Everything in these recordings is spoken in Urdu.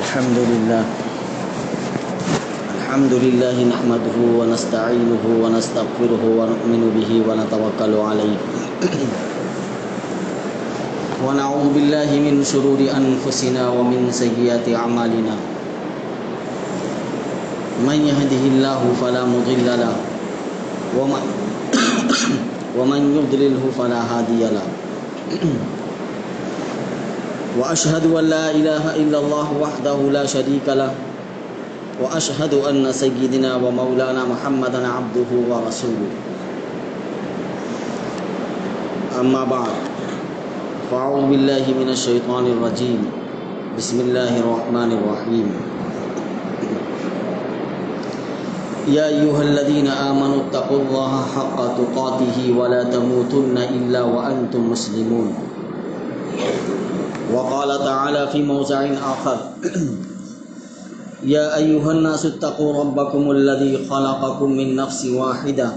الحمد لله نحمده ونستعينه ونستغفره ونؤمن به ونتوكل عليه ونعوذ بالله من شرور أنفسنا ومن سيئات أعمالنا من يهده الله فلا مضل له ومن يضلله فلا هادي له وأشهد أن لا إله إلا الله وحده لا شريك له وأشهد أن سيدنا ومولانا محمدا عبده ورسوله أما بعد فأعوذ بالله من الشيطان الرجيم بسم الله الرحمن الرحيم يا أيها الذين آمنوا اتقوا الله حق تقاته ولا تموتن إلا وأنتم مسلمون وقال تعالى في موضع آخر يا أيها الناس اتقوا ربكم الذي خلقكم من نفس واحدة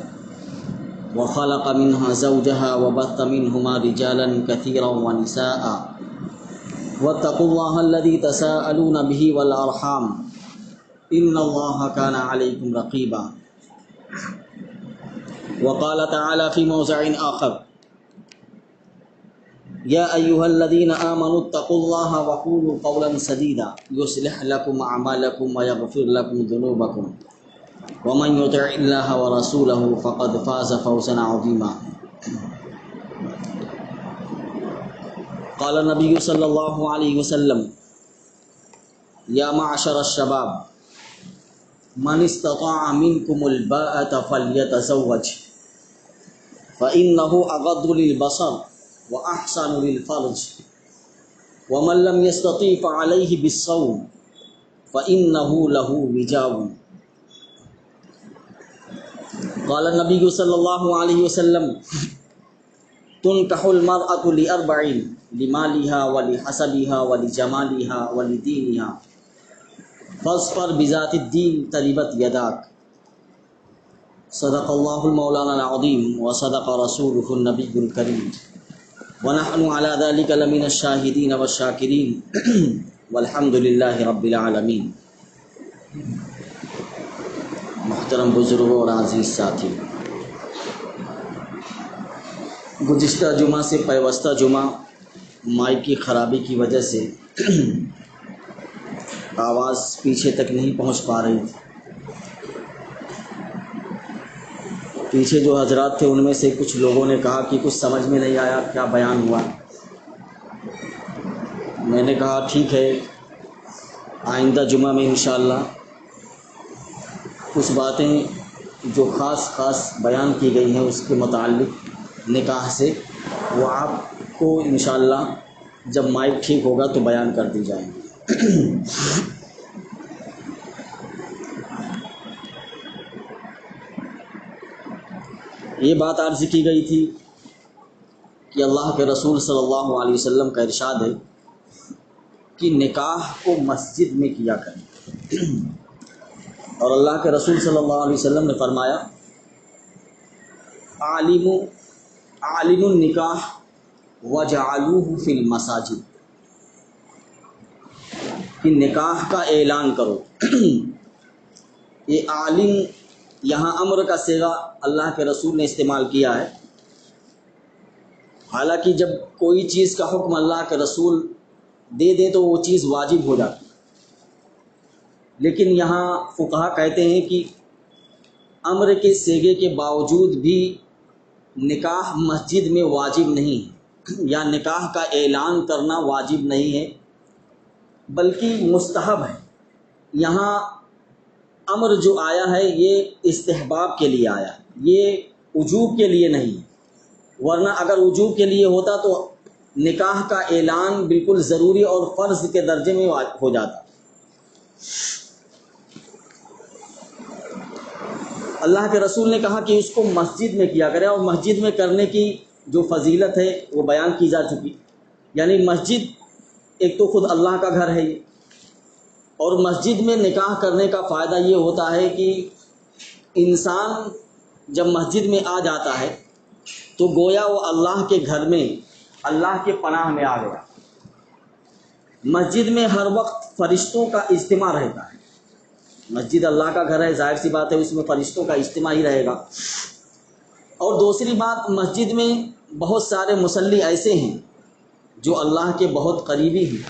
وخلق منها زوجها وبث منهما رجالا كثيرا ونساء واتقوا الله الذي تساءلون به والأرحام إن الله كان عليكم رقيبا وقال تعالى في موضع آخر يا أيها الذين آمنوا اتقوا الله وقولوا قولا سديدا يصلح لكم أعمالكم ويغفر لكم ذنوبكم ومن يطع الله ورسوله فقد فاز فوزا عظيما قال النبي صلى الله عليه وسلم يا معشر الشباب من استطاع منكم الباءة فليتزوج فإنه أغض للبصر وأحسن للفرج ومن لم يستطع فعليه بالصوم فإنه له وجاء قال النبي صلى الله عليه وسلم تنكح المرأة لأربع لمالها ولحسبها ولجمالها ولدينها فاظفر بذات الدين تربت يداك صدق الله المولانا العظيم وصدق رسوله النبي الكريم ونحن على ذلك لمن الشاهدين والشاكرين والحمد لله رب العالمين. محترم بزرگوں اور عزیز ساتھی، گزشتہ جمعہ سے پیوستہ جمعہ مائک کی خرابی کی وجہ سے آواز پیچھے تک نہیں پہنچ پا رہی تھی. پیچھے جو حضرات تھے ان میں سے کچھ لوگوں نے کہا کہ کچھ سمجھ میں نہیں آیا کیا بیان ہوا. میں نے کہا ٹھیک ہے، آئندہ جمعہ میں انشاءاللہ کچھ باتیں جو خاص بیان کی گئی ہیں اس کے متعلق نکاح سے وہ آپ کو انشاءاللہ جب مائک ٹھیک ہوگا تو بیان کر دی جائیں گی. یہ بات عرض کی گئی تھی کہ اللہ کے رسول صلی اللہ علیہ وسلم کا ارشاد ہے کہ نکاح کو مسجد میں کیا کریں، اور اللہ کے رسول صلی اللہ علیہ وسلم نے فرمایا اعلنوا النکاح وجعلوه فی المساجد، کہ نکاح کا اعلان کرو. یہ عالم یہاں امر کا صیغہ اللہ کے رسول نے استعمال کیا ہے. حالانکہ جب کوئی چیز کا حکم اللہ کے رسول دے دیں تو وہ چیز واجب ہو جاتی ہے، لیکن یہاں فقہا کہتے ہیں کہ امر کے صیغے کے باوجود بھی نکاح مسجد میں واجب نہیں ہے، یا نکاح کا اعلان کرنا واجب نہیں ہے بلکہ مستحب ہے. یہاں امر جو آیا ہے یہ استحباب کے لیے آیا ہے، یہ وجوب کے لیے نہیں ہے. ورنہ اگر وجوب کے لیے ہوتا تو نکاح کا اعلان بالکل ضروری اور فرض کے درجے میں ہو جاتا. اللہ کے رسول نے کہا کہ اس کو مسجد میں کیا کرے، اور مسجد میں کرنے کی جو فضیلت ہے وہ بیان کی جا چکی. یعنی مسجد ایک تو خود اللہ کا گھر ہے یہ، اور مسجد میں نکاح کرنے کا فائدہ یہ ہوتا ہے کہ انسان جب مسجد میں آ جاتا ہے تو گویا وہ اللہ کے گھر میں اللہ کے پناہ میں آ گیا. مسجد میں ہر وقت فرشتوں کا اجتماع رہتا ہے. مسجد اللہ کا گھر ہے، ظاہر سی بات ہے اس میں فرشتوں کا اجتماع ہی رہے گا. اور دوسری بات، مسجد میں بہت سارے مصلی ایسے ہیں جو اللہ کے بہت قریبی ہیں،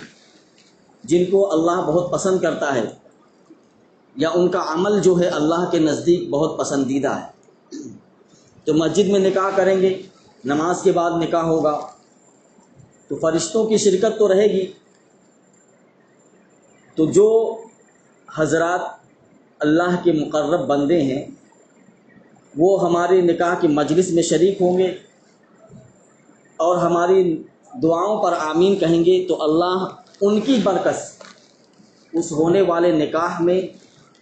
جن کو اللہ بہت پسند کرتا ہے، یا ان کا عمل جو ہے اللہ کے نزدیک بہت پسندیدہ ہے. تو مسجد میں نکاح کریں گے، نماز کے بعد نکاح ہوگا، تو فرشتوں کی شرکت تو رہے گی. تو جو حضرات اللہ کے مقرب بندے ہیں وہ ہمارے نکاح کی مجلس میں شریک ہوں گے اور ہماری دعاؤں پر آمین کہیں گے، تو اللہ ان کی برکت سے اس ہونے والے نکاح میں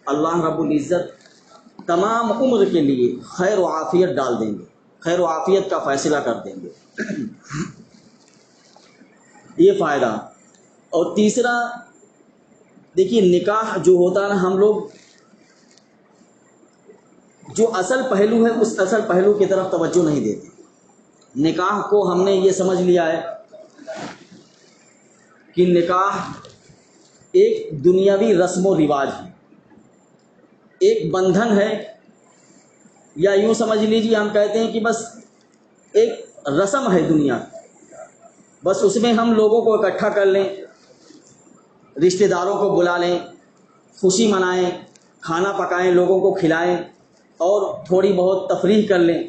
اللہ رب العزت تمام عمر کے لیے خیر و عافیت ڈال دیں گے، خیر و عافیت کا فیصلہ کر دیں گے. یہ فائدہ. اور تیسرا، دیکھیے نکاح جو ہوتا ہے نا، ہم لوگ جو اصل پہلو ہے اس اصل پہلو کی طرف توجہ نہیں دیتے. نکاح کو ہم نے یہ سمجھ لیا ہے کہ نکاح ایک دنیاوی رسم و رواج ہے، ایک بندھن ہے، یا یوں سمجھ لیجیے ہم کہتے ہیں کہ بس ایک رسم ہے دنیا، بس اس میں ہم لوگوں کو اکٹھا کر لیں، رشتہ داروں کو بلا لیں، خوشی منائیں، کھانا پکائیں، لوگوں کو کھلائیں اور تھوڑی بہت تفریح کر لیں.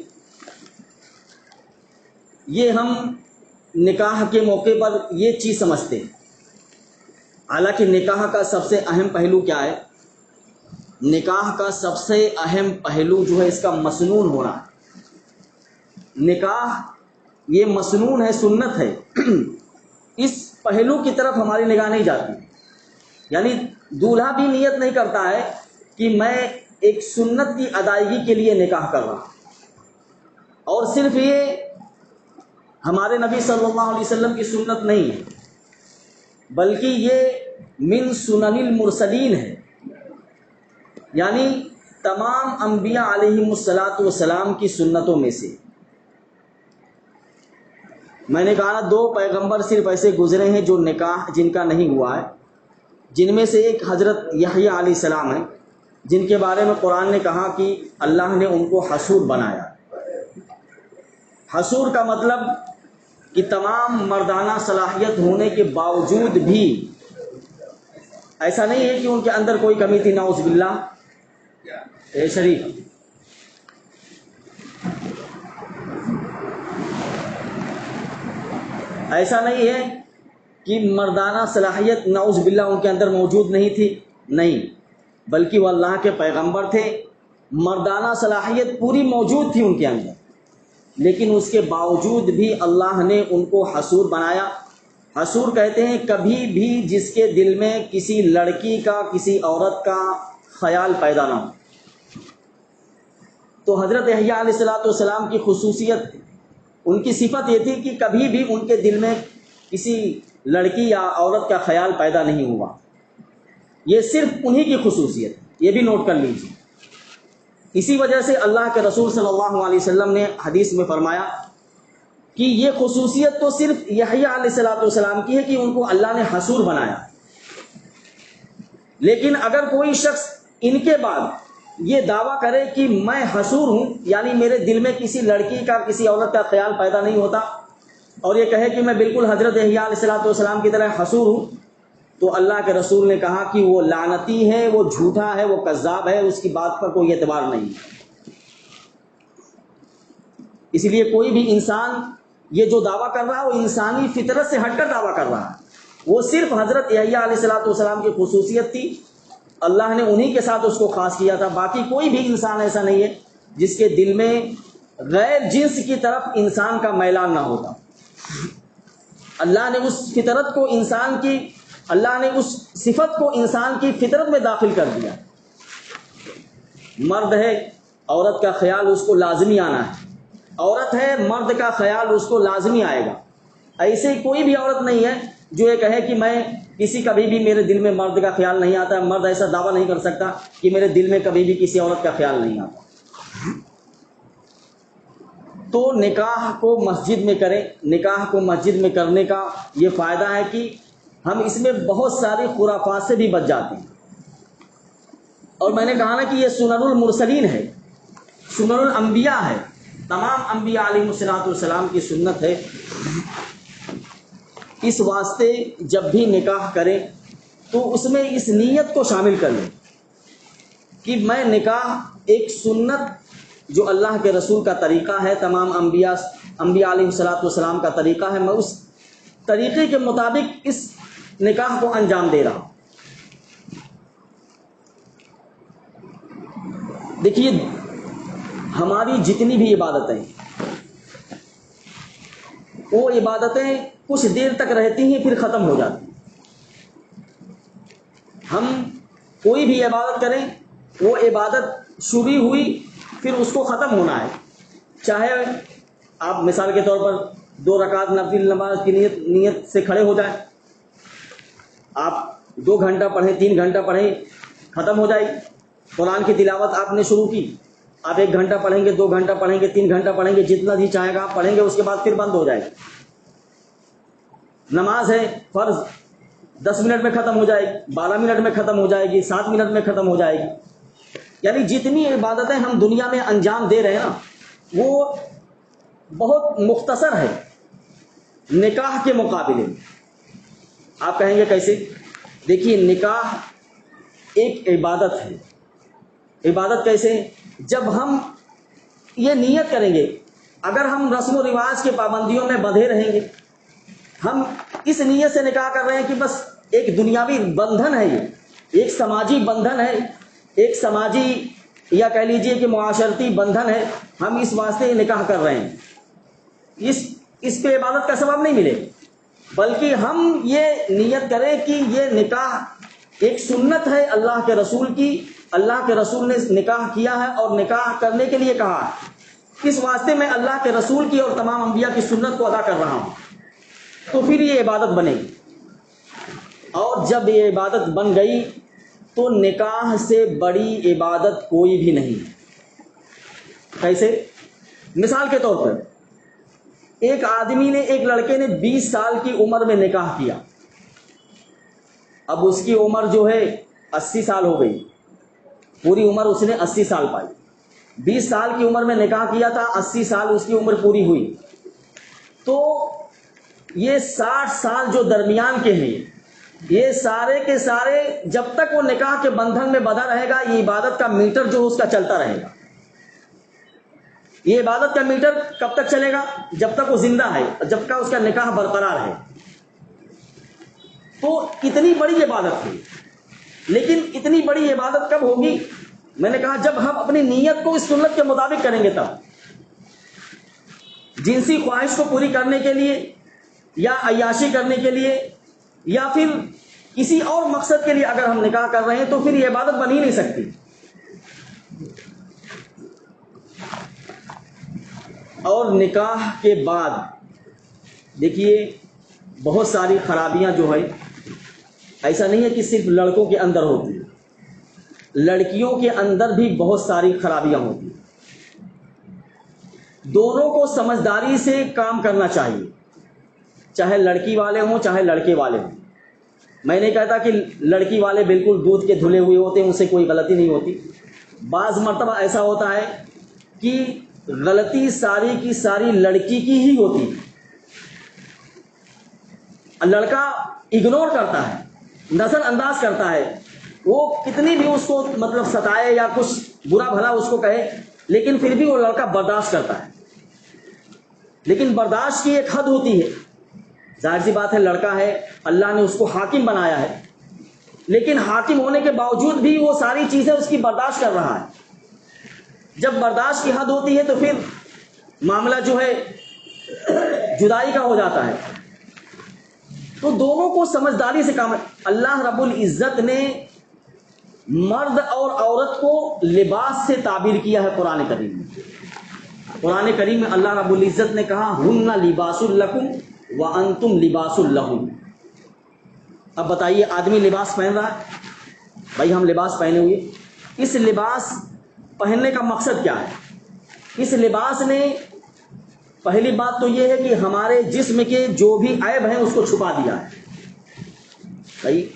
یہ ہم نکاح کے موقع پر یہ چیز سمجھتے ہیں. حالانکہ نکاح کا سب سے اہم پہلو کیا ہے؟ نکاح کا سب سے اہم پہلو جو ہے اس کا مسنون ہونا ہے. نکاح یہ مسنون ہے، سنت ہے. اس پہلو کی طرف ہماری نگاہ نہیں جاتی. یعنی دولہا بھی نیت نہیں کرتا ہے کہ میں ایک سنت کی ادائیگی کے لیے نکاح کر رہا ہوں. اور صرف یہ ہمارے نبی صلی اللہ علیہ وسلم کی سنت نہیں ہے، بلکہ یہ من سنن المرسلین ہے. یعنی تمام انبیاء علیہم الصلاۃ والسلام کی سنتوں میں سے. میں نے کہا نا 2 پیغمبر صرف ایسے گزرے ہیں جو نکاح جن کا نہیں ہوا ہے، جن میں سے ایک حضرت یحییٰ علیہ السلام ہیں، جن کے بارے میں قرآن نے کہا کہ اللہ نے ان کو حصور بنایا. حصور کا مطلب کہ تمام مردانہ صلاحیت ہونے کے باوجود بھی ایسا نہیں ہے کہ ان کے اندر کوئی کمی تھی، نعوذ باللہ. شریف ایسا نہیں ہے کہ مردانہ صلاحیت نعوذ باللہ ان کے اندر موجود نہیں تھی، نہیں، بلکہ وہ اللہ کے پیغمبر تھے. مردانہ صلاحیت پوری موجود تھی ان کے اندر، لیکن اس کے باوجود بھی اللہ نے ان کو حصور بنایا. حصور کہتے ہیں کبھی بھی جس کے دل میں کسی لڑکی کا، کسی عورت کا خیال پیدا نہ ہو. تو حضرت یحییٰ علیہ السلام کی خصوصیت، ان کی صفت یہ تھی کہ کبھی بھی ان کے دل میں کسی لڑکی یا عورت کا خیال پیدا نہیں ہوا. یہ صرف انہی کی خصوصیت، یہ بھی نوٹ کر لیجیے. اسی وجہ سے اللہ کے رسول صلی اللہ علیہ وسلم نے حدیث میں فرمایا کہ یہ خصوصیت تو صرف یحییٰ علیہ السلام کی ہے کہ ان کو اللہ نے حصور بنایا. لیکن اگر کوئی شخص ان کے بعد یہ دعویٰ کرے کہ میں حصور ہوں، یعنی میرے دل میں کسی لڑکی کا، کسی عورت کا خیال پیدا نہیں ہوتا، اور یہ کہے کہ میں بالکل حضرت یحییٰ علیہ السلام کی طرح حصور ہوں، تو اللہ کے رسول نے کہا کہ وہ لعنتی ہے، وہ جھوٹا ہے، وہ کذاب ہے، اس کی بات پر کوئی اعتبار نہیں. اس لیے کوئی بھی انسان یہ جو دعویٰ کر رہا ہے وہ انسانی فطرت سے ہٹ کر دعویٰ کر رہا ہے. وہ صرف حضرت یحییٰ علیہ السلام کی خصوصیت تھی، اللہ نے انہی کے ساتھ اس کو خاص کیا تھا. باقی کوئی بھی انسان ایسا نہیں ہے جس کے دل میں غیر جنس کی طرف انسان کا میلان نہ ہوتا. اللہ نے اس فطرت کو انسان کی، اللہ نے اس صفت کو انسان کی فطرت میں داخل کر دیا. مرد ہے، عورت کا خیال اس کو لازمی آنا ہے، عورت ہے، مرد کا خیال اس کو لازمی آئے گا. ایسے کوئی بھی عورت نہیں ہے جو یہ کہے کہ میں کبھی بھی میرے دل میں مرد کا خیال نہیں آتا. مرد ایسا دعویٰ نہیں کر سکتا کہ میرے دل میں کبھی بھی کسی عورت کا خیال نہیں آتا. تو نکاح کو مسجد میں کریں. نکاح کو مسجد میں کرنے کا یہ فائدہ ہے کہ ہم اس میں بہت ساری خرافات سے بھی بچ جاتے ہیں. اور میں نے کہا نا کہ یہ سنن المرسلین ہے، سنن الانبیاء ہے، تمام انبیاء علیہ الصلوۃ والسلام کی سنت ہے. اس واسطے جب بھی نکاح کریں تو اس میں اس نیت کو شامل کر لیں کہ میں نکاح ایک سنت جو اللہ کے رسول کا طریقہ ہے، تمام انبیاء علیہ الصلوۃ والسلام کا طریقہ ہے، میں اس طریقے کے مطابق اس نکاح کو انجام دے رہا ہوں. دیکھیے ہماری جتنی بھی عبادتیں، وہ عبادتیں کچھ دیر تک رہتی ہیں پھر ختم ہو جاتی ہیں. ہم کوئی بھی عبادت کریں، وہ عبادت شروع ہوئی پھر اس کو ختم ہونا ہے. چاہے آپ مثال کے طور پر 2 رکعت نفل نماز کی نیت سے کھڑے ہو جائیں، آپ 2 گھنٹہ پڑھیں، 3 گھنٹہ پڑھیں، ختم ہو جائے. قرآن کی تلاوت آپ نے شروع کی، آپ 1 گھنٹہ پڑھیں گے، 2 گھنٹہ پڑھیں گے، 3 گھنٹہ پڑھیں گے، جتنا بھی چاہیں گا آپ پڑھیں گے، اس کے بعد پھر بند ہو جائے گا. نماز ہے فرض، 10 منٹ میں ختم ہو جائے گی، 12 منٹ میں ختم ہو جائے گی، 7 منٹ میں ختم ہو جائے گی. یعنی جتنی عبادتیں ہم دنیا میں انجام دے رہے ہیں نا، وہ بہت مختصر ہے نکاح کے مقابلے میں. آپ کہیں گے کیسے؟ دیکھیے نکاح ایک عبادت ہے. عبادت کیسے؟ جب ہم یہ نیت کریں گے، اگر ہم رسم و رواج کے پابندیوں میں بندھے رہیں گے، ہم اس نیت سے نکاح کر رہے ہیں کہ بس ایک دنیاوی بندھن ہے، یہ ایک سماجی بندھن ہے، ایک سماجی یا کہہ لیجئے کہ معاشرتی بندھن ہے، ہم اس واسطے نکاح کر رہے ہیں. اس پہ عبادت کا ثواب نہیں ملے، بلکہ ہم یہ نیت کریں کہ یہ نکاح ایک سنت ہے اللہ کے رسول کی، اللہ کے رسول نے نکاح کیا ہے اور نکاح کرنے کے لیے کہا ہے، اس واسطے میں اللہ کے رسول کی اور تمام انبیاء کی سنت کو ادا کر رہا ہوں. تو پھر یہ عبادت بنے گی. اور جب یہ عبادت بن گئی تو نکاح سے بڑی عبادت کوئی بھی نہیں. کیسے؟ مثال کے طور پر ایک آدمی نے، ایک لڑکے نے 20 سال کی عمر میں نکاح کیا، اب اس کی عمر جو ہے 80 سال ہو گئی، پوری عمر اس نے 80 سال پائی. 20 سال کی عمر میں نکاح کیا تھا، 80 سال اس کی عمر پوری ہوئی، تو یہ 60 سال جو درمیان کے ہیں، یہ سارے کے سارے جب تک وہ نکاح کے بندھن میں بندھا رہے گا، یہ عبادت کا میٹر جو اس کا چلتا رہے گا. یہ عبادت کا میٹر کب تک چلے گا؟ جب تک وہ زندہ ہے، جب تک اس کا نکاح برقرار ہے. تو اتنی بڑی عبادت ہے. لیکن اتنی بڑی عبادت کب ہوگی؟ میں نے کہا جب ہم اپنی نیت کو اس سنت کے مطابق کریں گے. تب جنسی خواہش کو پوری کرنے کے لیے یا عیاشی کرنے کے لیے یا پھر کسی اور مقصد کے لیے اگر ہم نکاح کر رہے ہیں تو پھر یہ عبادت بن ہی نہیں سکتی. اور نکاح کے بعد دیکھیے بہت ساری خرابیاں جو ہے، ایسا نہیں ہے کہ صرف لڑکوں کے اندر ہوتی ہے، لڑکیوں کے اندر بھی بہت ساری خرابیاں ہوتی ہیں. دونوں کو سمجھداری سے کام کرنا چاہیے، چاہے لڑکی والے ہوں چاہے لڑکے والے ہوں. میں نہیں کہتا کہ لڑکی والے بالکل دودھ کے دھلے ہوئے ہوتے ہیں، ان سے کوئی غلطی نہیں ہوتی. بعض مرتبہ ایسا ہوتا ہے کہ غلطی ساری کی ساری لڑکی کی ہی ہوتی ہے. لڑکا اگنور کرتا ہے، نظر انداز کرتا ہے، وہ کتنی بھی اس کو مطلب ستائے یا کچھ برا بھلا اس کو کہے، لیکن پھر بھی وہ لڑکا برداشت کرتا ہے. لیکن برداشت کی ایک حد ہوتی ہے. ظاہر سی بات ہے لڑکا ہے، اللہ نے اس کو حاکم بنایا ہے، لیکن حاکم ہونے کے باوجود بھی وہ ساری چیزیں اس کی برداشت کر رہا ہے. جب برداشت کی حد ہوتی ہے تو پھر معاملہ جو ہے جدائی کا ہو جاتا ہے. تو دونوں کو سمجھداری سے کام. اللہ رب العزت نے مرد اور عورت کو لباس سے تعبیر کیا ہے قرآن کریم میں. قرآن کریم میں اللہ رب العزت نے کہا ہن لباس لکم وانتم لباس لہم. اب بتائیے آدمی لباس پہن رہا ہے، بھائی ہم لباس پہنے ہوئے، اس لباس پہننے کا مقصد کیا ہے؟ اس لباس نے پہلی بات تو یہ ہے کہ ہمارے جسم کے جو بھی عیب ہیں اس کو چھپا دیا ہے. بھائی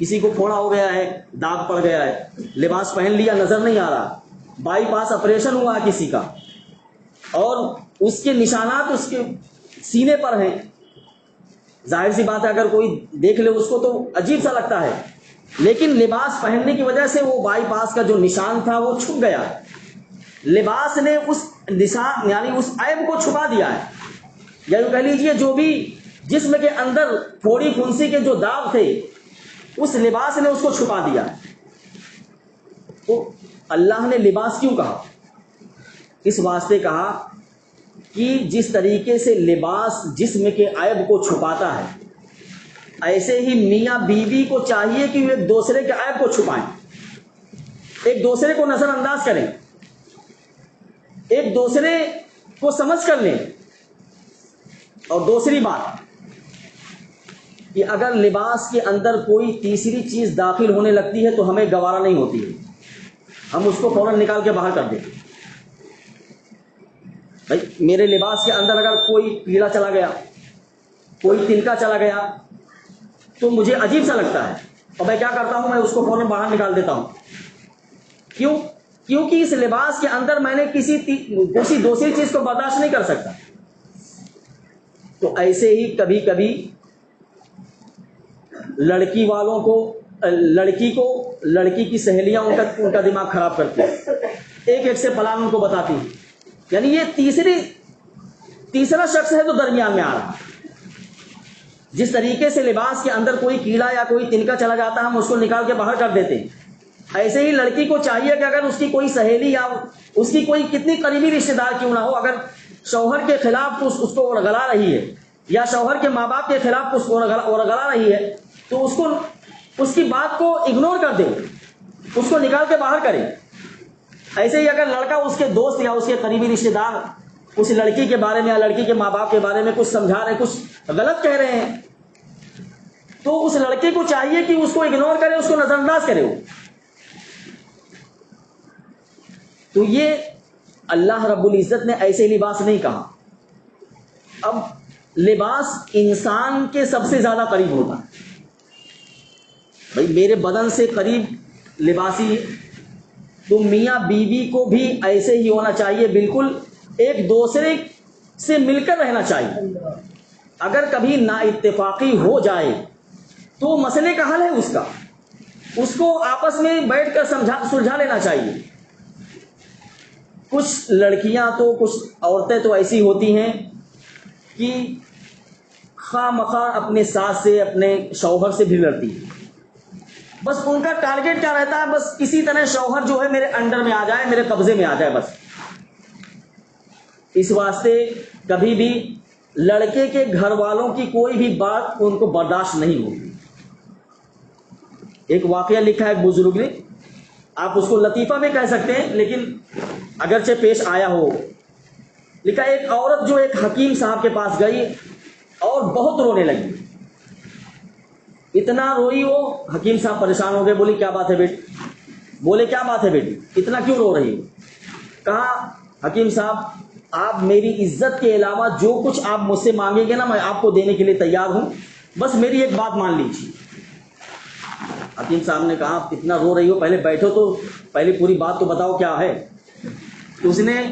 کسی کو پھوڑا ہو گیا ہے، داغ پڑ گیا ہے، لباس پہن لیا نظر نہیں آ رہا، بائی پاس آپریشن ہوا ہے کسی کا اور اس کے نشانات اس کے سینے پر ہیں، ظاہر سی بات ہے اگر کوئی دیکھ لے اس کو تو عجیب سا لگتا ہے، لیکن لباس پہننے کی وجہ سے وہ بائی پاس کا جو نشان تھا وہ چھپ گیا ہے، لباس نے اس نشان یعنی اس عیب کو چھپا دیا ہے، یا یوں کہہ لیجیے جو بھی جسم کے اندر پھوڑی پھنسی کے جو داغ تھے اس لباس نے اس کو چھپا دیا۔ تو اللہ نے لباس کیوں کہا؟ اس واسطے کہا کہ جس طریقے سے لباس جسم کے عیب کو چھپاتا ہے، ایسے ہی میاں بیوی کو چاہیے کہ وہ ایک دوسرے کے عیب کو چھپائیں، ایک دوسرے کو نظر انداز کریں، ایک دوسرے کو سمجھ کر لیں۔ اور دوسری بات کہ اگر لباس کے اندر کوئی تیسری چیز داخل ہونے لگتی ہے تو ہمیں گوارا نہیں ہوتی ہے، ہم اس کو فوراً نکال کے باہر کر دیں۔ بھائی میرے لباس کے اندر اگر کوئی کیڑا چلا گیا، کوئی تنکا چلا گیا تو مجھے عجیب سا لگتا ہے، اور میں کیا کرتا ہوں، میں اس کو فوراً باہر نکال دیتا ہوں۔ کیوں؟ کیونکہ اس لباس کے اندر میں نے کسی دوسری چیز کو برداشت نہیں کر سکتا۔ تو ایسے ہی کبھی کبھی لڑکی والوں کو، لڑکی کی سہیلیاں ان کا دماغ خراب کرتی ہیں، ایک سے پلان ان کو بتاتی ہیں، یعنی یہ تیسرا شخص ہے جو درمیان میں آ رہا ہے۔ جس طریقے سے لباس کے اندر کوئی کیڑا یا کوئی تنکا چلا جاتا ہے ہم اس کو نکال کے باہر کر دیتے ہیں، ایسے ہی لڑکی کو چاہیے کہ اگر اس کی کوئی سہیلی یا اس کی کوئی کتنی قریبی رشتے دار کیوں نہ ہو، اگر شوہر کے خلاف اس کو ورغلا رہی ہے یا شوہر کے ماں باپ کے خلاف اس کو ورغلا رہی ہے تو اس کی بات کو اگنور کر دے، اس کو نکال کے باہر کرے۔ ایسے ہی اگر لڑکا اس کے دوست یا اس کے قریبی رشتے دار اس لڑکی کے بارے میں یا لڑکی کے ماں باپ کے بارے میں کچھ سمجھا رہے، کچھ غلط کہہ رہے ہیں، تو اس لڑکے کو چاہیے کہ اس کو اگنور کرے، اس کو نظر انداز کرے وہ۔ تو یہ اللہ رب العزت نے ایسے لباس نہیں کہا۔ اب لباس انسان کے سب سے زیادہ قریب ہوتا ہے، بھائی میرے بدن سے قریب لباسی، تو میاں بیوی کو بھی ایسے ہی ہونا چاہیے، بالکل ایک دوسرے سے مل کر رہنا چاہیے۔ اگر کبھی نا اتفاقی ہو جائے تو مسئلے کا حل ہے اس کو آپس میں بیٹھ کر سلجھا لینا چاہیے۔ کچھ لڑکیاں تو کچھ عورتیں تو ایسی ہوتی ہیں کہ خواہ مخواہ اپنے ساس سے اپنے شوہر سے بھی لڑتی ہیں، بس ان کا ٹارگیٹ کیا رہتا ہے، بس کسی طرح شوہر جو ہے میرے انڈر میں آ جائے، میرے قبضے میں آ جائے بس۔ اس واسطے کبھی بھی لڑکے کے گھر والوں کی کوئی بھی بات ان کو برداشت نہیں ہوگی۔ ایک واقعہ لکھا ہے ایک بزرگ نے، آپ اس کو لطیفہ بھی کہہ سکتے ہیں لیکن اگرچہ پیش آیا ہو، لکھا ایک عورت جو ایک حکیم صاحب کے پاس گئی اور بہت رونے لگی، اتنا روئی وہ حکیم صاحب پریشان ہو گئے، بولی کیا بات ہے بیٹی؟ بولے کیا بات ہے بیٹی، اتنا کیوں رو رہی ہو؟ کہا حکیم صاحب آپ میری عزت کے علاوہ جو کچھ آپ مجھ سے مانگیں گے نا میں آپ کو دینے کے لیے تیار ہوں، بس میری ایک بات مان لیجیے۔ حکیم صاحب نے کہا اتنا رو رہی ہو، پہلے بیٹھو تو پہلے پوری بات تو بتاؤ کیا ہے۔ تو اس نے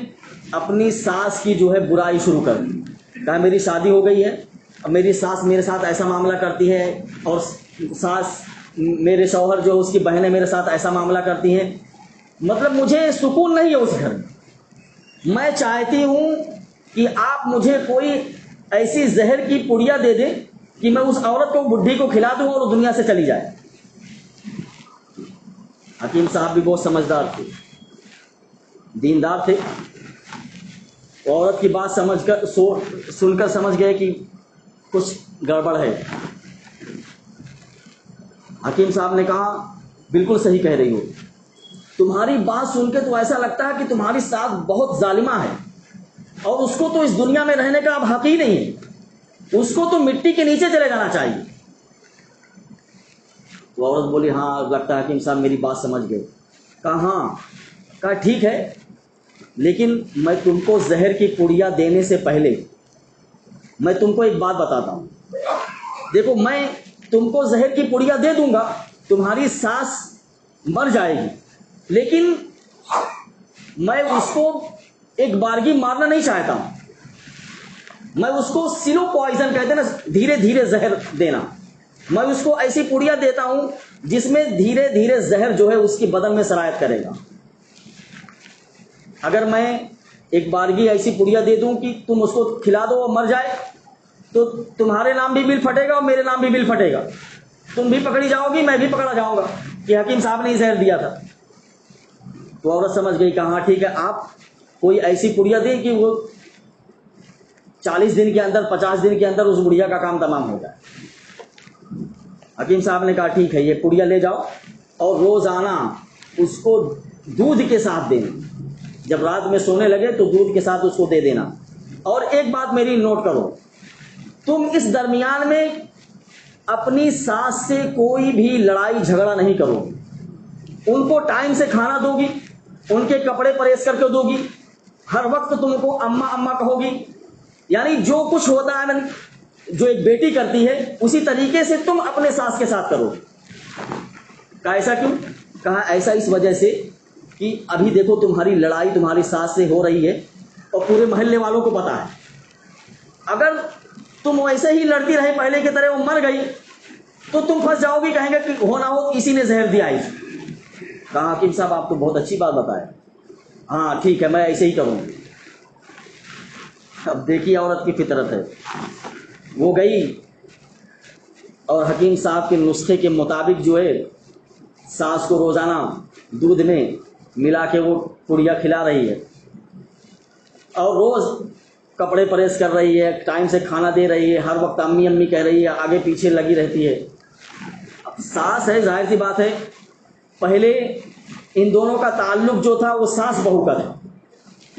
اپنی ساس کی جو ہے برائی شروع کر دی، کہا میری شادی ہو گئی ہے، اب میری ساس میرے ساتھ ایسا معاملہ کرتی ہے، اور ساس میرے شوہر جو اس کی بہنیں میرے ساتھ ایسا معاملہ کرتی ہیں، مطلب مجھے سکون نہیں ہے اس گھر میں۔ میں چاہتی ہوں کہ آپ مجھے کوئی ایسی زہر کی پڑیا دے دیں کہ میں اس عورت کو بڈھی کو کھلا دوں اور وہ دنیا سے چلی جائے۔ حکیم صاحب بھی بہت سمجھدار تھے، دیندار تھے، عورت کی بات سن کر سمجھ گئے کہ کچھ گڑبڑ ہے۔ حکیم صاحب نے کہا بالکل صحیح کہہ رہی ہو، تمہاری بات سن کے تو ایسا لگتا ہے کہ تمہاری ساس بہت ظالمہ ہے اور اس کو تو اس دنیا میں رہنے کا اب حق ہی نہیں ہے، اس کو تو مٹی کے نیچے چلے جانا چاہیے۔ تو عورت بولی ہاں لگتا ہے حکیم صاحب میری بات سمجھ گئے۔ کہا ہاں، کہا ٹھیک ہے، لیکن میں تم کو زہر کی پڑیا دینے سے پہلے میں تم کو ایک بات بتاتا ہوں۔ دیکھو میں تم کو زہر کی پڑیا دے دوں گا، تمہاری سانس مر جائے گی، لیکن میں اس کو ایک بارگی مارنا نہیں چاہتا ہوں، میں اس کو سلو پوائزن کہتے ہیں نا، دھیرے دھیرے زہر دینا، میں اس کو ایسی پڑیا دیتا ہوں جس میں دھیرے دھیرے زہر جو ہے اس کی بدن میں سرایت کرے گا۔ اگر میں ایک بارگی ایسی پڑیا دے دوں کہ تم اس کو کھلا دو اور مر جائے، تو تمہارے نام بھی بل پھٹے گا اور میرے نام بھی بل پھٹے گا، تم بھی پکڑی جاؤ گی، میں بھی پکڑا جاؤں گا کہ حکیم صاحب نے زہر دیا تھا۔ تو عورت سمجھ گئی کہ ہاں ٹھیک ہے، آپ کوئی ایسی پڑیا دیں کہ وہ 40 دن کے اندر 50 دن کے اندر اس بڑھیا کا کام تمام ہو جائے۔ حکیم صاحب نے کہا ٹھیک ہے، یہ پڑیا لے جاؤ اور روزانہ اس کو دودھ کے ساتھ دینا، جب رات میں سونے لگے تو دودھ کے ساتھ اس کو دے دینا۔ اور ایک بات میری نوٹ کرو، تم اس درمیان میں اپنی ساس سے کوئی بھی لڑائی جھگڑا نہیں کرو، ان کو ٹائم سے کھانا دو گی، ان کے کپڑے پریس کر کے دو گی، ہر وقت تم کو اماں اماں کہو گی، یعنی جو کچھ ہوتا ہے نا جو ایک بیٹی کرتی ہے اسی طریقے سے تم اپنے ساس کے ساتھ کرو۔ کہا ایسا کیوں؟ کہا ایسا اس وجہ سے کہ ابھی دیکھو تمہاری لڑائی تمہاری ساس سے ہو رہی ہے اور پورے محلے والوں کو پتا ہے، اگر تم ویسے ہی لڑتی رہے پہلے کی طرح، وہ مر گئی تو تم پھنس جاؤ گی، کہیں گے کہ ہو نہ ہو اسی نے زہر دیا ہے۔ کہا حکیم صاحب آپ تو بہت اچھی بات بتائے، ہاں ٹھیک ہے میں ایسے ہی کروں گی۔ اب دیکھیے عورت کی فطرت ہے، وہ گئی اور حکیم صاحب کے نسخے کے مطابق جو ہے ساس کو روزانہ دودھ میں ملا کے وہ پڑیا کھلا رہی ہے اور روز کپڑے پریس کر رہی ہے، ٹائم سے کھانا دے رہی ہے، ہر وقت امی امی کہہ رہی ہے، آگے پیچھے لگی رہتی ہے۔ اب ساس ہے، ظاہر سی بات ہے، پہلے ان دونوں کا تعلق جو تھا وہ ساس بہو کا تھا،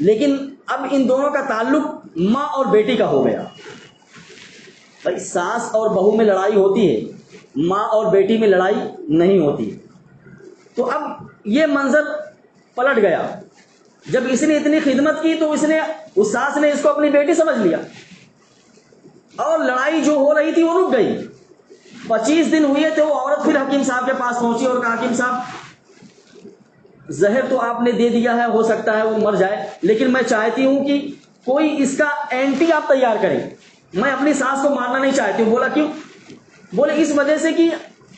لیکن اب ان دونوں کا تعلق ماں اور بیٹی کا ہو گیا۔ بھائی ساس اور بہو میں لڑائی ہوتی ہے، ماں اور بیٹی میں لڑائی نہیں ہوتی۔ تو اب یہ منظر پلٹ گیا، جب اس نے اتنی خدمت کی تو اس ساس نے اس کو اپنی بیٹی سمجھ لیا اور لڑائی جو ہو رہی تھی وہ رک گئی۔ 25 دن ہوئے تھے، وہ عورت پھر حکیم صاحب کے پاس پہنچی اور کہا حکیم صاحب زہر تو آپ نے دے دیا ہے، ہو سکتا ہے وہ مر جائے، لیکن میں چاہتی ہوں کہ کوئی اس کا اینٹی آپ تیار کریں، میں اپنی ساس کو مارنا نہیں چاہتی ہوں۔ بولا کیوں؟ بولے اس وجہ سے کہ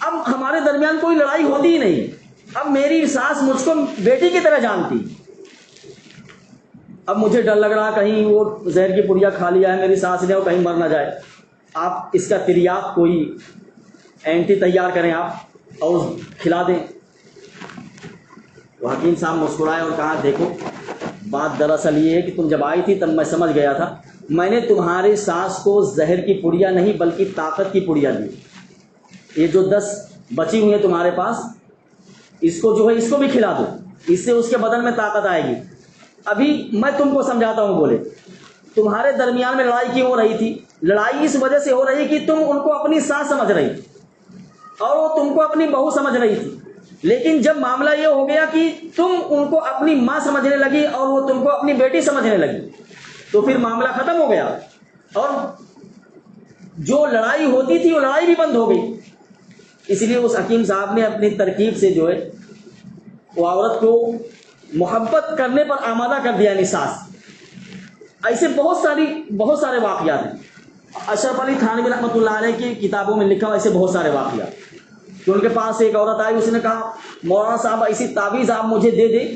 اب ہمارے درمیان کوئی لڑائی ہوتی ہی نہیں، اب میری ساس مجھ کو بیٹی کی طرح جانتی، اب مجھے ڈر لگ رہا کہیں وہ زہر کی پڑیا کھا لیا ہے میری ساس نے اور کہیں مر نہ جائے، آپ اس کا تریاق کوئی اینٹی تیار کریں آپ اور کھلا دیں۔ تو حکیم صاحب مسکرائے اور کہا دیکھو بات دراصل یہ ہے کہ تم جب آئی تھی تب میں سمجھ گیا تھا، میں نے تمہاری ساس کو زہر کی پڑیا نہیں بلکہ طاقت کی پڑیا دی، یہ جو 10 بچی ہوئی ہیں تمہارے پاس اس کو جو ہے اس کو بھی کھلا دو، اس سے اس کے بدن میں طاقت آئے گی۔ ابھی میں تم کو سمجھاتا ہوں، بولے تمہارے درمیان میں لڑائی کیوں ہو رہی تھی؟ لڑائی اس وجہ سے ہو رہی کہ تم ان کو اپنی ساس سمجھ رہی اور وہ تم کو اپنی بہو سمجھ رہی تھی، لیکن جب معاملہ یہ ہو گیا کہ تم ان کو اپنی ماں سمجھنے لگی اور وہ تم کو اپنی بیٹی سمجھنے لگی تو پھر معاملہ ختم ہو گیا اور جو لڑائی ہوتی تھی وہ لڑائی بھی بند ہو گئی۔ اس لیے اس حکیم صاحب نے اپنی ترکیب سے جو ہے وہ عورت کو محبت کرنے پر آمادہ کر دیا، نساس۔ ایسے بہت سارے واقعات ہیں، اشرف علی تھانوی رحمۃ اللہ علیہ کی کتابوں میں لکھا ہوا ایسے بہت سارے واقعات کہ ان کے پاس ایک عورت آئی، اس نے کہا مولانا صاحب ایسی تعویذ آپ مجھے دے دیں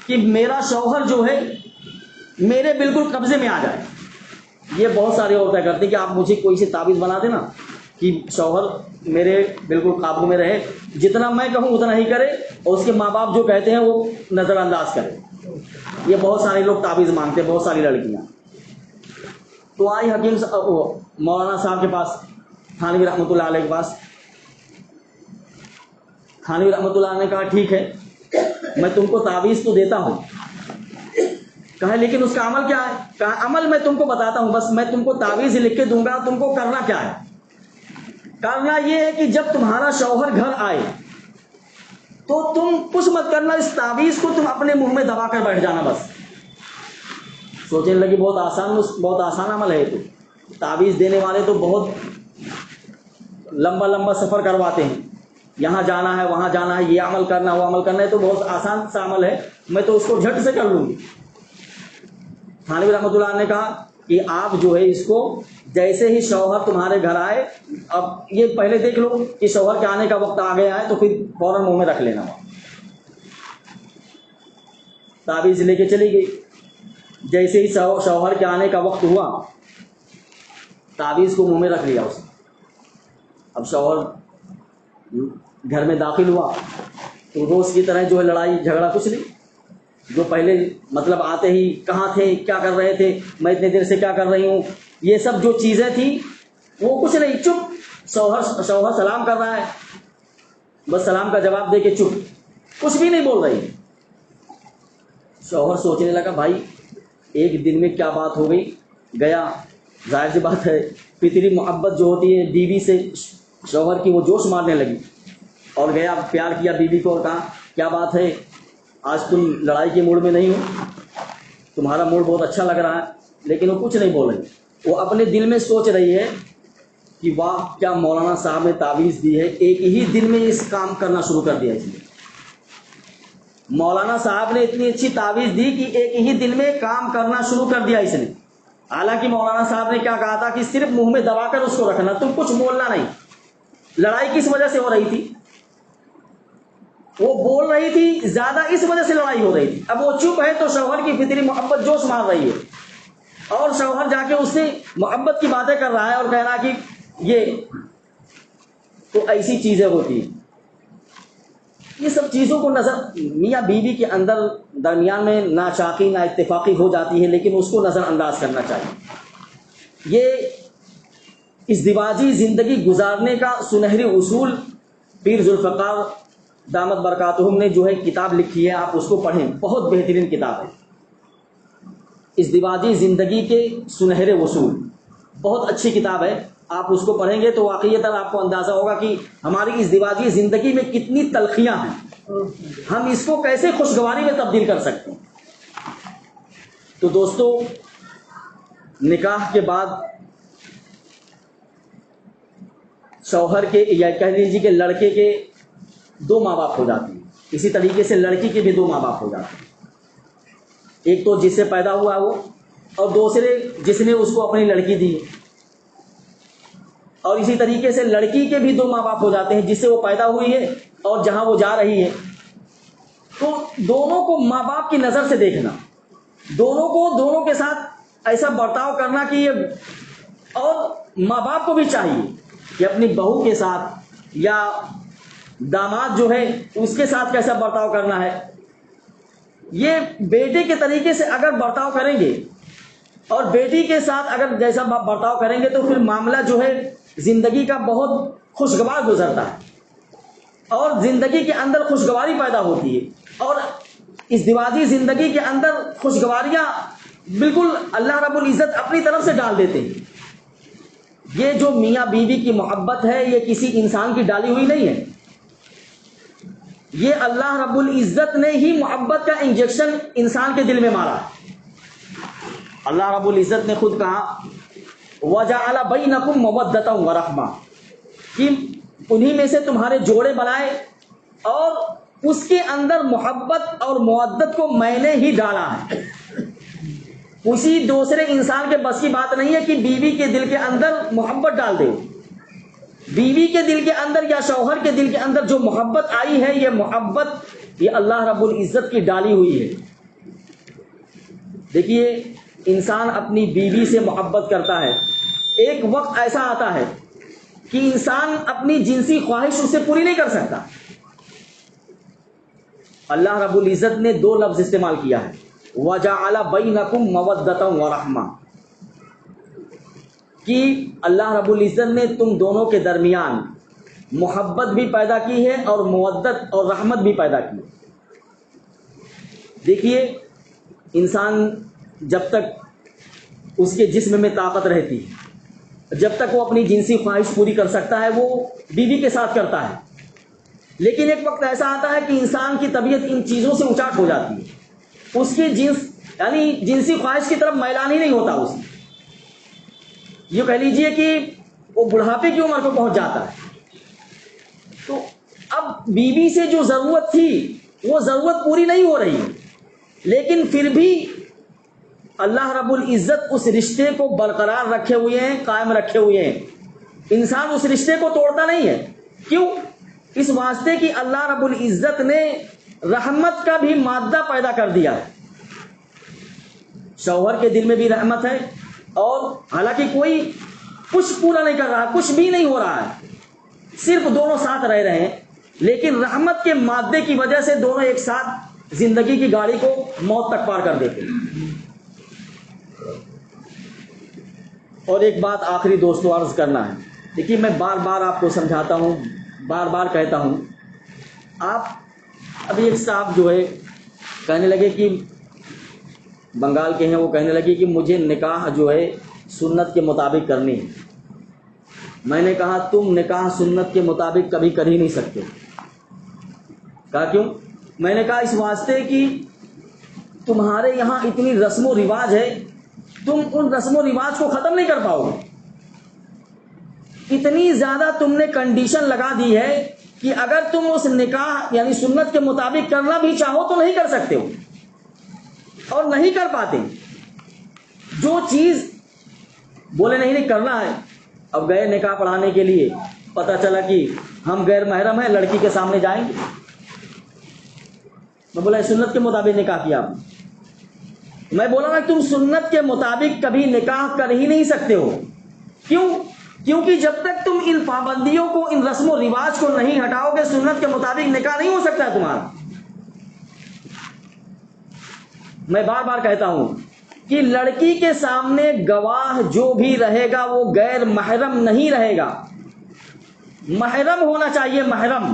کہ میرا شوہر جو ہے میرے بالکل قبضے میں آ جائے۔ یہ بہت ساری عورتیں کرتی کہ آپ مجھے کوئی سی تعویذ بنا دینا کہ شوہر میرے بالکل قابو میں رہے، جتنا میں کہوں اتنا ہی کرے اور اس کے ماں باپ جو کہتے ہیں وہ نظر انداز کرے۔ یہ بہت سارے لوگ تعویذ مانگتے ہیں، بہت ساری لڑکیاں۔ تو آئی حکیم مولانا صاحب کے پاس، تھانوی رحمۃ اللہ علیہ کے پاس۔ تھانوی رحمۃ اللہ نے کہا ٹھیک ہے میں تم کو تعویذ تو دیتا ہوں، کہا لیکن اس کا عمل کیا ہے؟ کہا عمل میں تم کو بتاتا ہوں، بس میں تم کو تعویذ لکھ کے دوں گا، تم کو کرنا کیا ہے؟ کرنا یہ ہے کہ جب تمہارا شوہر گھر آئے تو تم کچھ مت کرنا، اس تعویذ کو تم اپنے منہ میں دبا کر بیٹھ جانا بس۔ سوچنے لگی بہت آسان عمل ہے، تو تعویذ دینے والے تو بہت لمبا لمبا سفر کرواتے ہیں، یہاں جانا ہے وہاں جانا ہے، یہ عمل کرنا وہ عمل کرنا ہے، تو بہت آسان سا عمل ہے، میں تو اس کو جھٹ سے کر لوں گی۔ تھانوی رحمۃ اللہ عنہ نے کہا کہ آپ جو ہے اس کو جیسے ہی شوہر تمہارے گھر آئے، اب یہ پہلے دیکھ لو کہ شوہر کے آنے کا وقت آ گیا ہے تو پھر فوراً منہ میں رکھ لینا۔ تعویذ لے کے چلی گئی، جیسے ہی شوہر کے آنے کا وقت ہوا تعویذ کو منہ میں رکھ لیا اس نے۔ اب شوہر گھر میں داخل ہوا تو روز کی طرح جو ہے لڑائی جھگڑا کچھ نہیں، جو پہلے مطلب آتے ہی کہاں تھے کیا کر رہے تھے، میں اتنے دیر سے کیا کر رہی ہوں، یہ سب جو چیزیں تھیں وہ کچھ نہیں، چپ۔ شوہر سلام کر رہا ہے، بس سلام کا جواب دے کے چپ، کچھ بھی نہیں بول رہی۔ شوہر سوچنے لگا بھائی ایک دن میں کیا بات ہو گئی، گیا، ظاہر سی بات ہے فطری محبت جو ہوتی ہے بیوی سے شوہر کی وہ جوش مارنے لگی، اور گیا پیار کیا بیوی کو اور کہا کیا بات ہے آج تم لڑائی کے موڈ میں نہیں ہو، تمہارا موڈ بہت اچھا لگ رہا ہے، لیکن وہ کچھ نہیں بول رہی، وہ اپنے دل میں سوچ رہی ہے کہ واہ کیا مولانا صاحب نے تعویذ دی ہے، ایک ہی دن میں اس کام کرنا شروع کر دیا اس نے۔ مولانا صاحب نے اتنی اچھی تعویذ دی کہ ایک ہی دن میں کام کرنا شروع کر دیا اس نے۔ حالانکہ مولانا صاحب نے کیا کہا تھا کہ صرف منہ میں دبا کر اس کو رکھنا، تم کچھ بولنا نہیں۔ لڑائی کس وجہ سے ہو رہی تھی؟ وہ بول رہی تھی زیادہ، اس وجہ سے لڑائی ہو رہی تھی۔ اب وہ چپ ہے تو شوہر کی فطری محبت جوش مار رہی ہے، اور شوہر جا کے اس سے محبت کی باتیں کر رہا ہے اور کہہ رہا ہے کہ یہ تو ایسی چیزیں ہوتی ہیں۔ یہ سب چیزوں کو نظر میاں بیوی کے اندر درمیان میں ناچاقی نا اتفاقی ہو جاتی ہے، لیکن اس کو نظر انداز کرنا چاہیے۔ یہ ازدواجی زندگی گزارنے کا سنہری اصول پیر ذوالفقار دامت برکاتہم نے جو ہے کتاب لکھی ہے، آپ اس کو پڑھیں، بہت بہترین کتاب ہے، ازدواجی زندگی کے سنہرے اصول، بہت اچھی کتاب ہے، آپ اس کو پڑھیں گے تو واقعیتاً آپ کو اندازہ ہوگا کہ ہماری ازدواجی زندگی میں کتنی تلخیاں ہیں، ہم اس کو کیسے خوشگواری میں تبدیل کر سکتے ہیں۔ تو دوستو نکاح کے بعد شوہر کے یا کہہ لیجیے کہ لڑکے کے دو ماں باپ ہو جاتے ہیں، اسی طریقے سے لڑکی کے بھی دو ماں باپ ہو جاتے ہیں، ایک تو جس سے پیدا ہوا وہ، اور دوسرے جس نے اس کو اپنی لڑکی دی، اور اسی طریقے سے لڑکی کے بھی دو ماں باپ ہو جاتے ہیں، جس سے وہ پیدا ہوئی ہے اور جہاں وہ جا رہی ہے۔ تو دونوں کو ماں باپ کی نظر سے دیکھنا، دونوں کے ساتھ ایسا برتاؤ کرنا کہ یہ، اور ماں باپ کو بھی چاہیے کہ اپنی بہو کے ساتھ یا داماد جو ہے اس کے ساتھ کیسا برتاؤ کرنا ہے، یہ بیٹے کے طریقے سے اگر برتاؤ کریں گے اور بیٹی کے ساتھ اگر جیسا برتاؤ کریں گے تو پھر معاملہ جو ہے زندگی کا بہت خوشگوار گزرتا ہے، اور زندگی کے اندر خوشگواری پیدا ہوتی ہے، اور ازدواجی زندگی کے اندر خوشگواریاں بالکل اللہ رب العزت اپنی طرف سے ڈال دیتے ہیں۔ یہ جو میاں بیوی کی محبت ہے یہ کسی انسان کی ڈالی ہوئی نہیں ہے، یہ اللہ رب العزت نے ہی محبت کا انجیکشن انسان کے دل میں مارا۔ اللہ رب العزت نے خود کہا وَجَعَلَ بَيْنَكُمْ مَوَدَّةً وَرَحْمَةً، کہ انہی میں سے تمہارے جوڑے بنائے اور اس کے اندر محبت اور مودت کو میں نے ہی ڈالا ہے۔ کسی دوسرے انسان کے بس کی بات نہیں ہے کہ بیوی کے دل کے اندر محبت ڈال دے۔ بیوی کے دل کے اندر یا شوہر کے دل کے اندر جو محبت آئی ہے، یہ محبت یہ اللہ رب العزت کی ڈالی ہوئی ہے۔ دیکھیے انسان اپنی بیوی سے محبت کرتا ہے، ایک وقت ایسا آتا ہے کہ انسان اپنی جنسی خواہش اس سے پوری نہیں کر سکتا۔ اللہ رب العزت نے دو لفظ استعمال کیا ہے، وَجَعَلَ بَيْنَكُمْ مَوَدَّةً وَرَحْمَةً، کہ اللہ رب العزت نے تم دونوں کے درمیان محبت بھی پیدا کی ہے اور مودت اور رحمت بھی پیدا کی ہے۔ دیکھیے انسان جب تک اس کے جسم میں طاقت رہتی ہے، جب تک وہ اپنی جنسی خواہش پوری کر سکتا ہے وہ بیوی کے ساتھ کرتا ہے، لیکن ایک وقت ایسا آتا ہے کہ انسان کی طبیعت ان چیزوں سے اچاٹ ہو جاتی ہے، اس کی جنس یعنی جنسی خواہش کی طرف میلان ہی نہیں ہوتا اس، یہ کہہ لیجئے کہ وہ بڑھاپے کی عمر کو پہنچ جاتا ہے، اب بیوی سے جو ضرورت تھی وہ ضرورت پوری نہیں ہو رہی، لیکن پھر بھی اللہ رب العزت اس رشتے کو برقرار رکھے ہوئے ہیں، قائم رکھے ہوئے ہیں۔ انسان اس رشتے کو توڑتا نہیں ہے، کیوں؟ اس واسطے کہ اللہ رب العزت نے رحمت کا بھی مادہ پیدا کر دیا ہے، شوہر کے دل میں بھی رحمت ہے، اور حالانکہ کوئی کچھ پورا نہیں کر رہا، کچھ بھی نہیں ہو رہا ہے، صرف دونوں ساتھ رہ رہے ہیں، لیکن رحمت کے مادے کی وجہ سے دونوں ایک ساتھ زندگی کی گاڑی کو موت تک پار کر دیتے ہیں۔ اور ایک بات آخری دوستو عرض کرنا ہے، دیکھیے میں بار بار آپ کو سمجھاتا ہوں، بار بار کہتا ہوں، آپ ابھی ایک صاحب جو ہے کہنے لگے کہ بنگال کے ہیں، وہ کہنے لگے کہ مجھے نکاح جو ہے سنت کے مطابق کرنی ہے۔ میں نے کہا تم نکاح سنت کے مطابق کبھی کر ہی نہیں سکتے۔ کہا کیوں؟ میں نے کہا اس واسطے کہ تمہارے یہاں اتنی رسم و رواج ہے، تم ان رسم و رواج کو ختم نہیں کر پاؤ گے۔ اتنی زیادہ تم نے کنڈیشن لگا دی ہے کہ اگر تم اس نکاح یعنی سنت کے مطابق کرنا بھی چاہو تو نہیں کر سکتے ہو، اور نہیں کر پاتے۔ جو چیز بولے نہیں کرنا ہے، اب گئے نکاح پڑھانے کے لیے، پتہ چلا کہ ہم غیر محرم ہیں، لڑکی کے سامنے جائیں گے، میں بولا سنت کے مطابق نکاح کیا آپ نے؟ میں بولا نا تم سنت کے مطابق کبھی نکاح کر ہی نہیں سکتے ہو، کیوں؟ کیونکہ جب تک تم ان پابندیوں کو، ان رسم و رواج کو نہیں ہٹاؤ گے، سنت کے مطابق نکاح نہیں ہو سکتا تمہارا۔ میں بار بار کہتا ہوں کہ لڑکی کے سامنے گواہ جو بھی رہے گا وہ غیر محرم نہیں رہے گا، محرم ہونا چاہیے، محرم۔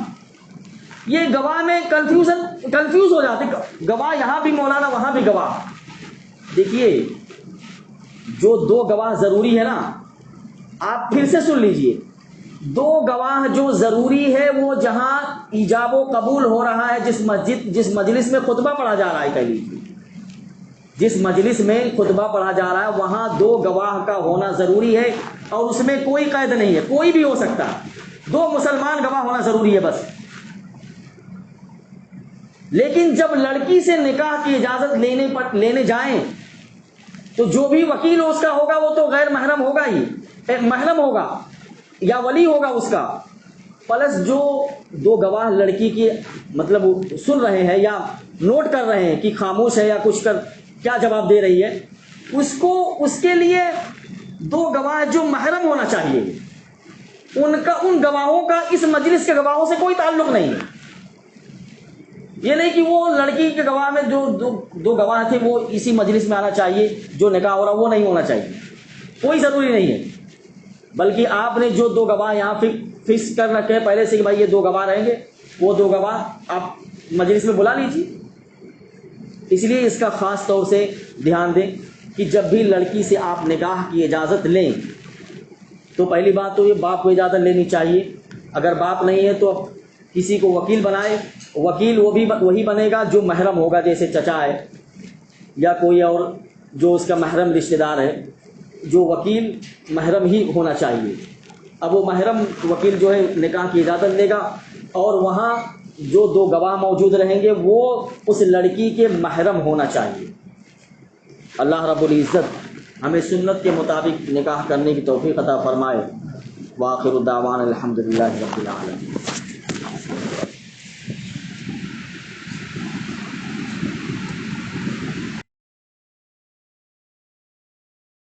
یہ گواہ میں کنفیوز ہو جاتے، گواہ یہاں بھی مولانا وہاں بھی گواہ۔ دیکھیے جو دو گواہ ضروری ہے نا، آپ پھر سے سن لیجئے، دو گواہ جو ضروری ہے وہ جہاں ایجاب و قبول ہو رہا ہے، جس مجلس میں خطبہ پڑھا جا رہا ہے، کہہ لیجیے جس مجلس میں خطبہ پڑھا جا رہا ہے وہاں دو گواہ کا ہونا ضروری ہے، اور اس میں کوئی قید نہیں ہے، کوئی بھی ہو سکتا ہے، دو مسلمان گواہ ہونا ضروری ہے بس۔ لیکن جب لڑکی سے نکاح کی اجازت لینے جائیں تو جو بھی وکیل اس کا ہوگا وہ تو غیر محرم ہوگا ہی، ایک محرم ہوگا یا ولی ہوگا اس کا، پلس جو دو گواہ لڑکی کی مطلب سن رہے ہیں یا نوٹ کر رہے ہیں کہ خاموش ہے یا کچھ کیا جواب دے رہی ہے، اس کے لیے دو گواہ جو محرم ہونا چاہیے، ان گواہوں کا اس مجلس کے گواہوں سے کوئی تعلق نہیں ہے۔ یہ نہیں کہ وہ لڑکی کے گواہ میں جو دو گواہ تھے وہ اسی مجلس میں آنا چاہیے، جو نکاح ہو رہا وہ نہیں ہونا چاہیے، کوئی ضروری نہیں ہے، بلکہ آپ نے جو دو گواہ یہاں فکس کر رکھے ہیں پہلے سے کہ بھائی یہ دو گواہ رہیں گے، وہ دو گواہ آپ مجلس میں بلا لیجیے۔ اس لیے اس کا خاص طور سے دھیان دیں کہ جب بھی لڑکی سے آپ نکاح کی اجازت لیں تو پہلی بات تو یہ باپ کو اجازت لینی چاہیے، اگر باپ نہیں ہے تو کسی کو وکیل بنائے، وکیل وہی بنے گا جو محرم ہوگا، جیسے چچا ہے یا کوئی اور جو اس کا محرم رشتہ دار ہے، جو وکیل محرم ہی ہونا چاہیے۔ اب وہ محرم وکیل جو ہے نکاح کی اجازت لے گا، اور وہاں جو دو گواہ موجود رہیں گے وہ اس لڑکی کے محرم ہونا چاہیے۔ اللہ رب العزت ہمیں سنت کے مطابق نکاح کرنے کی توفیق عطا فرمائے۔ وآخر دعوانا الحمدللہ رب العالمین۔